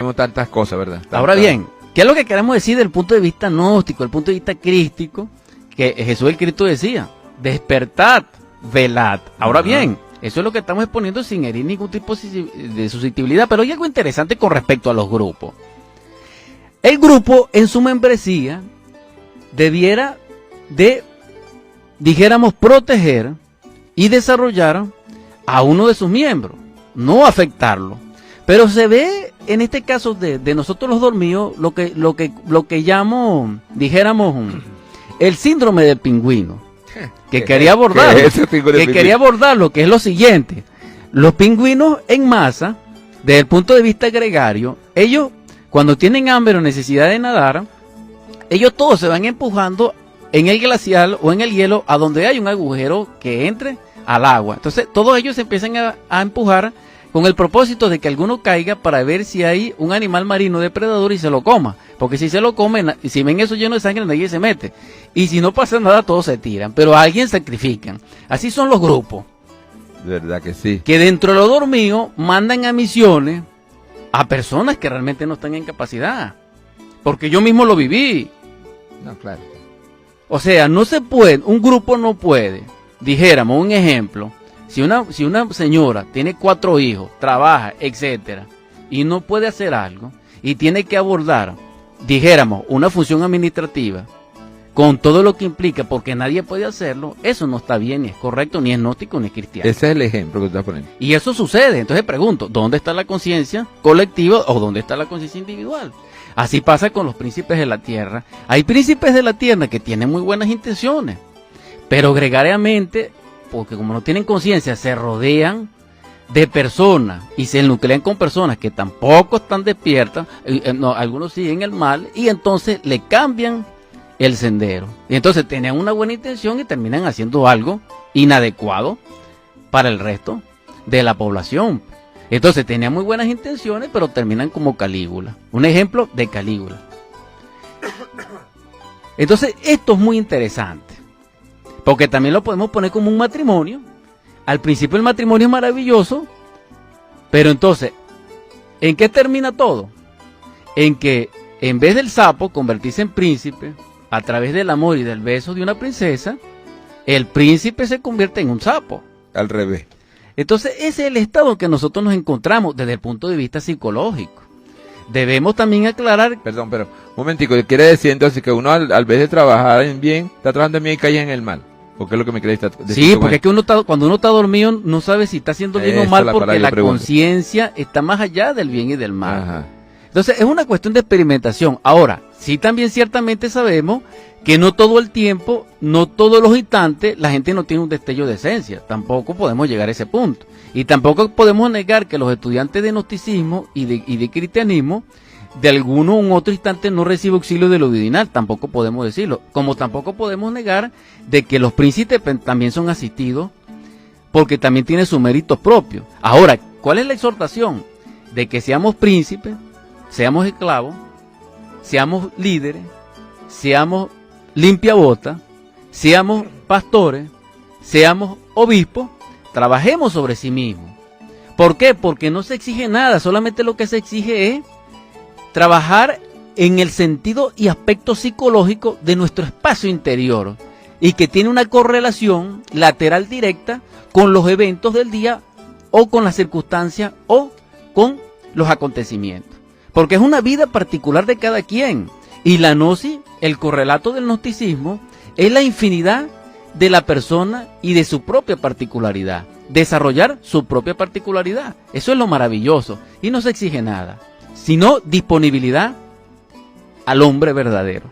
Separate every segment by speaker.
Speaker 1: Tenemos tantas cosas, ¿verdad?
Speaker 2: Ahora bien, ¿qué es lo que queremos decir desde el punto de vista gnóstico, el punto de vista crístico? Que Jesús el Cristo decía, despertad, velad. Ahora bien, eso es lo que estamos exponiendo sin herir ningún tipo de susceptibilidad, pero hay algo interesante con respecto a los grupos. El grupo en su membresía debiera de, dijéramos, proteger y desarrollar a uno de sus miembros, no afectarlo. Pero se ve en este caso de nosotros los dormidos lo que llamo, dijéramos, el síndrome del pingüino, que quería abordarlo, que es lo siguiente: los pingüinos en masa, desde el punto de vista gregario, ellos cuando tienen hambre o necesidad de nadar, ellos todos se van empujando en el glacial o en el hielo a donde hay un agujero que entre al agua. Entonces todos ellos se empiezan a empujar con el propósito de que alguno caiga para ver si hay un animal marino depredador y se lo coma. Porque si se lo comen, si ven eso lleno de sangre, nadie se mete. Y si no pasa nada, todos se tiran. Pero a alguien sacrifican. Así son los grupos.
Speaker 1: ¿Verdad que sí?
Speaker 2: Que dentro de lo dormido mandan a misiones a personas que realmente no están en capacidad. Porque yo mismo lo viví.
Speaker 1: No, claro.
Speaker 2: O sea, no se puede, un grupo no puede. Dijéramos, un ejemplo. Si una señora tiene 4 hijos, trabaja, etcétera, y no puede hacer algo, y tiene que abordar, dijéramos, una función administrativa, con todo lo que implica, porque nadie puede hacerlo, eso no está bien, ni es correcto, ni es gnóstico, ni es cristiano.
Speaker 1: Ese es el ejemplo que tú estás poniendo.
Speaker 2: Y eso sucede. Entonces pregunto, ¿dónde está la conciencia colectiva o dónde está la conciencia individual? Así pasa con los príncipes de la tierra. Hay príncipes de la tierra que tienen muy buenas intenciones, pero gregariamente, porque como no tienen conciencia, se rodean de personas y se nuclean con personas que tampoco están despiertas, algunos siguen el mal y entonces le cambian el sendero. Y entonces tenían una buena intención y terminan haciendo algo inadecuado para el resto de la población. Entonces tenían muy buenas intenciones, pero terminan como Calígula. Un ejemplo de Calígula. Entonces esto es muy interesante, porque también lo podemos poner como un matrimonio. Al principio el matrimonio es maravilloso, pero entonces, ¿en qué termina todo? En que en vez del sapo convertirse en príncipe, a través del amor y del beso de una princesa, el príncipe se convierte en un sapo.
Speaker 1: Al revés.
Speaker 2: Entonces ese es el estado en que nosotros nos encontramos desde el punto de vista psicológico. Debemos también aclarar...
Speaker 1: Perdón, pero un momentico, quiere decir entonces que uno al vez de trabajar en bien, está trabajando en bien y cae en el mal. ¿O qué es lo que me querés decir?
Speaker 2: Sí, porque es que cuando uno está dormido no sabe si está haciendo bien o mal, porque la conciencia está más allá del bien y del mal. Ajá. Entonces es una cuestión de experimentación. Ahora, sí también ciertamente sabemos que no todo el tiempo, no todos los instantes, la gente no tiene un destello de esencia. Tampoco podemos llegar a ese punto. Y tampoco podemos negar que los estudiantes de gnosticismo y de cristianismo, de alguno u otro instante no reciben auxilio de lo divinal. Tampoco podemos decirlo. Como tampoco podemos negar de que los príncipes también son asistidos, porque también tienen sus méritos propios. Ahora, ¿cuál es la exhortación? De que seamos príncipes, seamos esclavos, seamos líderes, seamos limpiabotas, seamos pastores, seamos obispos, trabajemos sobre sí mismos. ¿Por qué? Porque no se exige nada, solamente lo que se exige es trabajar en el sentido y aspecto psicológico de nuestro espacio interior, y que tiene una correlación lateral directa con los eventos del día o con las circunstancias o con los acontecimientos. Porque es una vida particular de cada quien. Y la gnosis, el correlato del gnosticismo, es la infinidad de la persona y de su propia particularidad. Desarrollar su propia particularidad. Eso es lo maravilloso. Y no se exige nada, sino disponibilidad al hombre verdadero.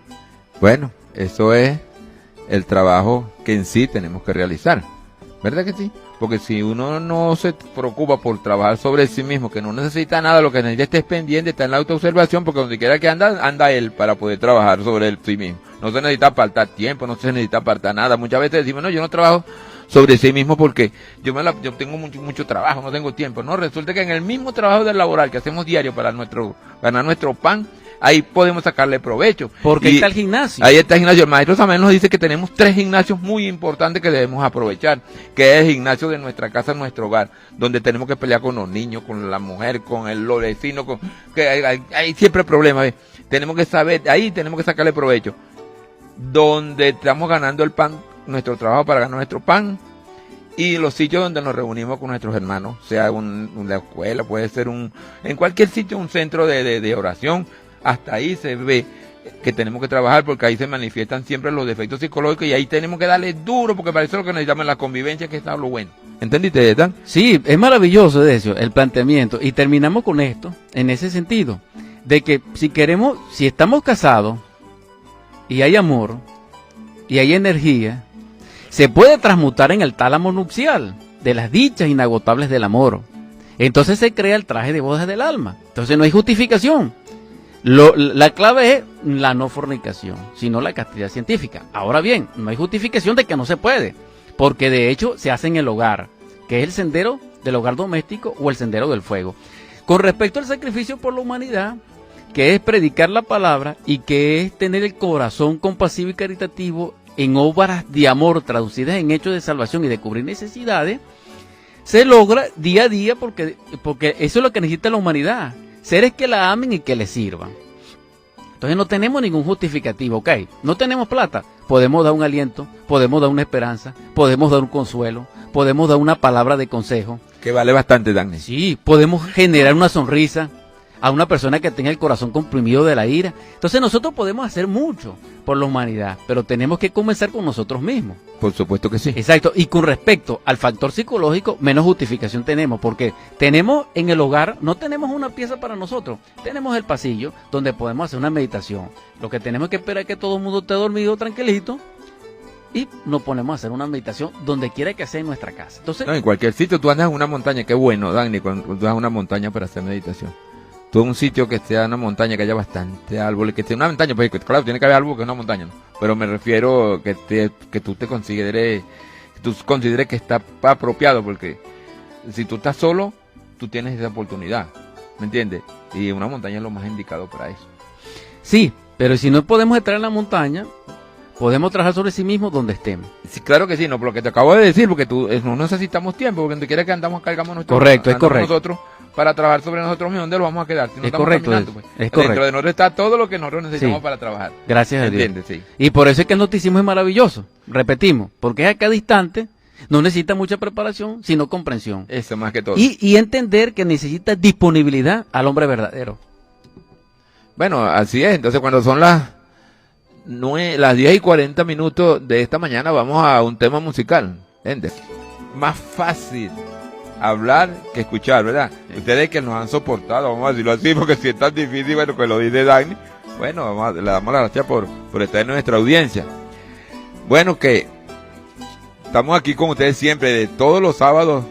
Speaker 1: Bueno, eso es el trabajo que en sí tenemos que realizar. ¿Verdad que sí? Porque si uno no se preocupa por trabajar sobre sí mismo, que no necesita nada, lo que necesita es pendiente, está en la autoobservación, porque donde quiera que anda él para poder trabajar sobre él sí mismo. No se necesita apartar tiempo, no se necesita apartar nada. Muchas veces decimos, no, yo no trabajo sobre sí mismo porque yo tengo mucho trabajo, no tengo tiempo. No, resulta que en el mismo trabajo del laboral que hacemos diario para ganar nuestro pan, ahí podemos sacarle provecho.
Speaker 2: Porque ahí está el gimnasio.
Speaker 1: Ahí está el gimnasio. El maestro Samuel nos dice que tenemos 3 gimnasios muy importantes que debemos aprovechar, que es el gimnasio de nuestra casa, nuestro hogar, donde tenemos que pelear con los niños, con la mujer, con los vecinos, que hay siempre problemas. ¿Ves? Tenemos que saber, ahí tenemos que sacarle provecho. Donde estamos ganando el pan, nuestro trabajo para ganar nuestro pan, y los sitios donde nos reunimos con nuestros hermanos, sea una escuela, puede ser en cualquier sitio, un centro de oración. Hasta ahí se ve que tenemos que trabajar, porque ahí se manifiestan siempre los defectos psicológicos, y ahí tenemos que darle duro, porque para eso es lo que necesitamos, la convivencia, que está lo bueno. ¿Entendiste, Dan?
Speaker 2: Sí, es maravilloso eso, el planteamiento, y terminamos con esto, en ese sentido, de que si estamos casados, y hay amor, y hay energía, se puede transmutar en el tálamo nupcial de las dichas inagotables del amor. Entonces se crea el traje de bodas del alma. Entonces no hay justificación. La clave es la no fornicación, sino la castidad científica. Ahora bien, no hay justificación de que no se puede, porque de hecho se hace en el hogar, que es el sendero del hogar doméstico o el sendero del fuego. Con respecto al sacrificio por la humanidad, que es predicar la palabra y que es tener el corazón compasivo y caritativo en obras de amor traducidas en hechos de salvación y de cubrir necesidades, se logra día a día porque eso es lo que necesita la humanidad, seres que la amen y que le sirvan. Entonces no tenemos ningún justificativo, ¿ok? No tenemos plata, podemos dar un aliento, podemos dar una esperanza, podemos dar un consuelo, podemos dar una palabra de consejo.
Speaker 1: Que vale bastante, Dani.
Speaker 2: Sí, podemos generar una sonrisa a una persona que tenga el corazón comprimido de la ira. Entonces nosotros podemos hacer mucho por la humanidad, pero tenemos que comenzar con nosotros mismos.
Speaker 1: Por supuesto que sí.
Speaker 2: Exacto, y con respecto al factor psicológico, menos justificación tenemos, porque tenemos en el hogar, no tenemos una pieza para nosotros, tenemos el pasillo donde podemos hacer una meditación. Lo que tenemos que esperar es que todo el mundo esté dormido, tranquilito, y nos ponemos a hacer una meditación donde quiera que sea en nuestra casa. Entonces,
Speaker 1: no, en cualquier sitio. Tú andas en una montaña, qué bueno, Dani, cuando tú vas a una montaña para hacer meditación. Todo un sitio que sea una montaña, que haya bastante árboles, que sea una montaña, pues claro, tiene que haber algo que es una montaña, ¿no? Pero me refiero que tú te consideres, que está apropiado, porque si tú estás solo, tú tienes esa oportunidad, ¿me entiendes? Y una montaña es lo más indicado para eso.
Speaker 2: Sí, pero si no podemos estar en la montaña, podemos trabajar sobre sí mismos donde estemos.
Speaker 1: Sí, claro que sí, no, por lo que te acabo de decir, porque no necesitamos tiempo, porque donde quiera que cargamos nuestro
Speaker 2: correcto, es correcto.
Speaker 1: Nosotros para trabajar sobre nosotros mismos, ¿dónde lo vamos a quedar? Si no
Speaker 2: es correcto, pues.
Speaker 1: Es correcto. Dentro de nosotros está todo lo que nosotros necesitamos para trabajar.
Speaker 2: Gracias a Dios.
Speaker 1: ¿Entiendes? Sí.
Speaker 2: Y por eso es que el noticismo es maravilloso. Repetimos, porque es a cada instante, no necesita mucha preparación, sino comprensión.
Speaker 1: Eso más que todo.
Speaker 2: Y entender que necesita disponibilidad al hombre verdadero.
Speaker 1: Bueno, así es. Entonces cuando son las 10:40 de esta mañana, vamos a un tema musical. ¿Entiendes? Más fácil hablar que escuchar, ¿verdad? Sí. Ustedes que nos han soportado, vamos a decirlo así, porque si es tan difícil, bueno, que lo dice Dani, bueno, le damos las gracias por estar en nuestra audiencia. Bueno, que estamos aquí con ustedes siempre, de todos los sábados,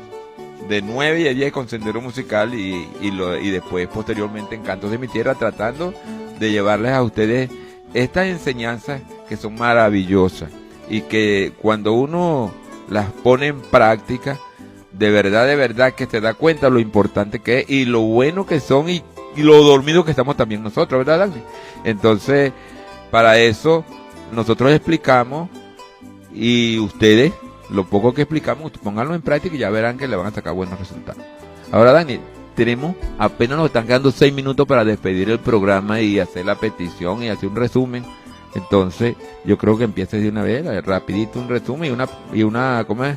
Speaker 1: de 9 a 10 con Sendero Musical y después, posteriormente, en Cantos de mi Tierra, tratando de llevarles a ustedes estas enseñanzas que son maravillosas y que cuando uno las pone en práctica, de verdad que se da cuenta lo importante que es y lo bueno que son y lo dormidos que estamos también nosotros, ¿verdad, Dani? Entonces, para eso, nosotros explicamos y ustedes, lo poco que explicamos, pónganlo en práctica y ya verán que le van a sacar buenos resultados. Ahora, Dani, apenas nos están quedando 6 minutos para despedir el programa y hacer la petición y hacer un resumen. Entonces, yo creo que empieces de una vez, rapidito un resumen y una ¿cómo es?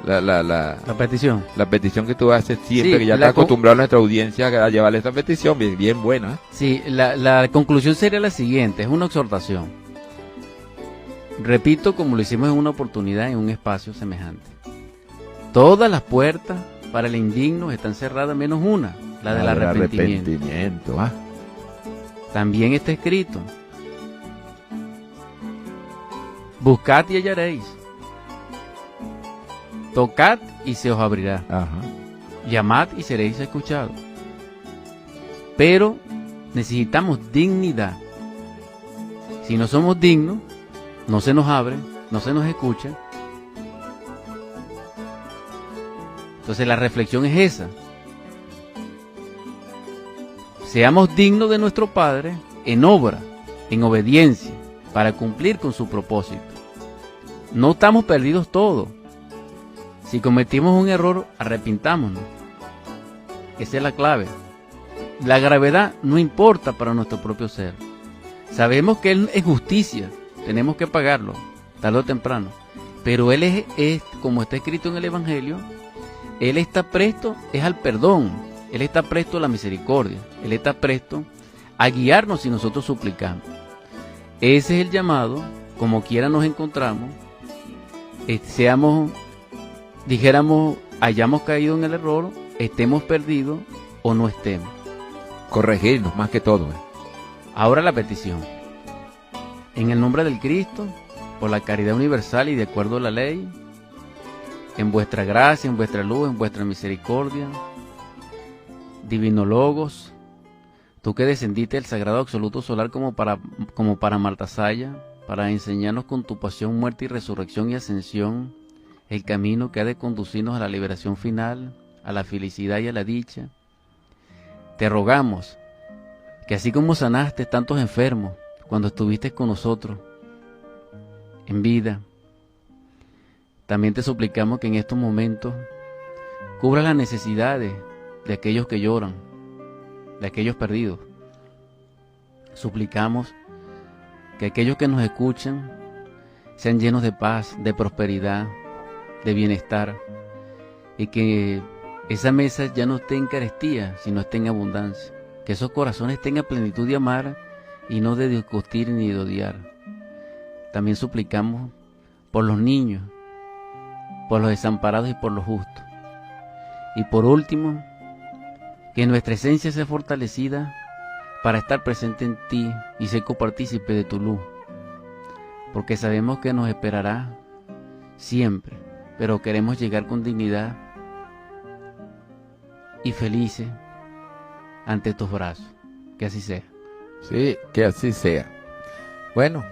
Speaker 1: La
Speaker 2: petición.
Speaker 1: La petición que tú haces siempre, sí, que ya está acostumbrado a nuestra audiencia a llevarle esa petición, bien buena. ¿Eh?
Speaker 2: Sí, la conclusión sería la siguiente, es una exhortación. Repito, como lo hicimos en una oportunidad, en un espacio semejante. Todas las puertas para el indigno están cerradas menos una, la del arrepentimiento. También está escrito: buscad y hallaréis, tocad y se os abrirá. Ajá. Llamad y seréis escuchados. Pero necesitamos dignidad. Si no somos dignos, no se nos abre, no se nos escucha. Entonces la reflexión es esa. seamos dignos de nuestro Padre en obra, en obediencia, para cumplir con su propósito. No estamos perdidos todos. Si cometimos un error, arrepintámonos. Esa es la clave. La gravedad no importa para nuestro propio ser. Sabemos que Él es justicia, tenemos que pagarlo, tarde o temprano. Pero Él es, como está escrito en el Evangelio, Él está presto es al perdón, Él está presto a la misericordia, Él está presto a guiarnos si nosotros suplicamos. Ese es el llamado, como quiera nos encontramos, dijéramos, hayamos caído en el error, estemos perdidos o no estemos.
Speaker 1: Corregirnos más que todo.
Speaker 2: Ahora la petición. En el nombre del Cristo, por la caridad universal y de acuerdo a la ley, en vuestra gracia, en vuestra luz, en vuestra misericordia, Divino Logos, tú que descendiste del sagrado absoluto solar como para Martasaya, para enseñarnos con tu pasión, muerte y resurrección y ascensión, el camino que ha de conducirnos a la liberación final, a la felicidad y a la dicha. Te rogamos que así como sanaste tantos enfermos cuando estuviste con nosotros en vida, también te suplicamos que en estos momentos cubras las necesidades de aquellos que lloran, de aquellos perdidos. Suplicamos que aquellos que nos escuchan sean llenos de paz, de prosperidad, de bienestar, y que esa mesa ya no esté en carestía, sino esté en abundancia. Que esos corazones tengan plenitud de amar y no de discutir ni de odiar. También suplicamos por los niños, por los desamparados y por los justos. Y por último, que nuestra esencia sea fortalecida para estar presente en ti y ser copartícipe de tu luz. Porque sabemos que nos esperará siempre, pero queremos llegar con dignidad y felices ante tus brazos. Que así sea.
Speaker 1: Sí, que así sea. Bueno,